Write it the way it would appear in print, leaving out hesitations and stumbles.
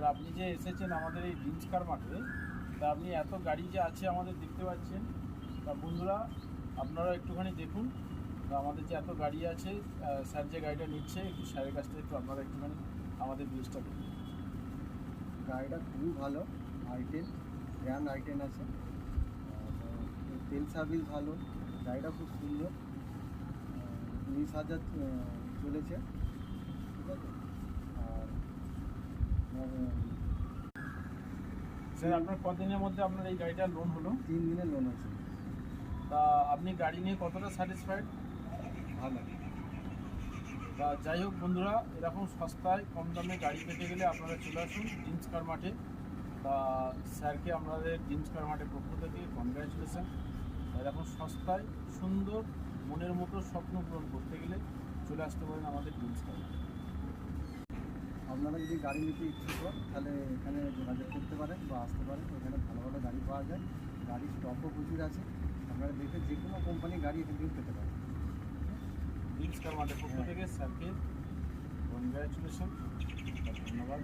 Sir আপনি যে এসেছেন আমাদের এই ড্রিমস কার মাঠে, তা আপনি এত গাড়ি যে আছে আমাদের দেখতে পাচ্ছেন, তা বন্ধুরা আপনারা একটুখানি দেখুন। তা আমাদের যে এত গাড়ি আছে, স্যার যে গাড়িটা নিচ্ছে একটু স্যারের কাছ থেকে একটু আপনারা একটুখানি আমাদের জিনিসটা দেখুন। গাড়িটা খুবই ভালো, i10 গ্র্যান্ড i10 আছে। তেল সার্ভিস ভালো, গাড়িটা খুব সুন্দর। 19,000 চলেছে, ঠিক আছে। আর স্যার আপনার কদিনের মধ্যে আপনার এই গাড়িটার লোন হলো? 3 দিনের লোন আছে। তা আপনি গাড়ি নিয়ে কতটা স্যাটিসফাইড? ভালো। তা যাই হোক বন্ধুরা, এরকম সস্তায় কম দামে গাড়ি পেতে গেলে আপনারা চলে আসুন ড্রিমস কার মাঠে। তা স্যারকে আমাদের ড্রিমস কার মাঠের পক্ষ থেকে কনগ্র্যাচুলেশন। এরকম সস্তায় সুন্দর মনের মতো স্বপ্ন পূরণ করতে গেলে চলে আসতে পারেন আমাদের ড্রিমস কার মাঠে। আপনারা যদি গাড়ি নিতে ইচ্ছুক হন তাহলে এখানে যোগাযোগ করতে পারেন বা আসতে পারেন। এখানে ভালো ভালো গাড়ি পাওয়া যায়, গাড়ির স্টকও প্রচুর আছে। আপনারা দেখে যে কোনো কোম্পানির গাড়ি এখান থেকে পেতে পারেন। ড্রিমস কার মাঠের পক্ষ থেকে স্যারকে কনগ্র্যাচুলেশন, ধন্যবাদ।